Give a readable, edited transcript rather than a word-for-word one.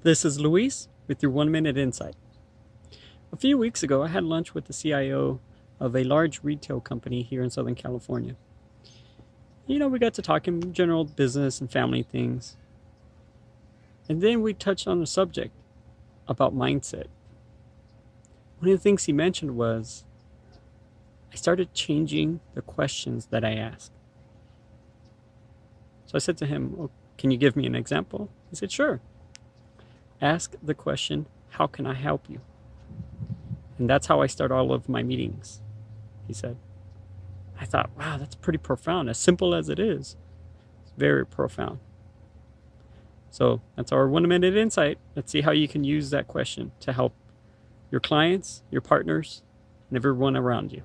This is Luis with your 1 Minute Insight. A few weeks ago, I had lunch with the CIO of a large retail company here in Southern California. We got to talking general business and family things. And then we touched on the subject about mindset. One of the things he mentioned was, I started changing the questions that I ask. So I said to him, well, can you give me an example? He said, sure. Ask the question, how can I help you? And that's how I start all of my meetings, he said. I thought, wow, that's pretty profound. As simple as it is, it's very profound. So that's our 1 Minute Insight. Let's see how you can use that question to help your clients, your partners, and everyone around you.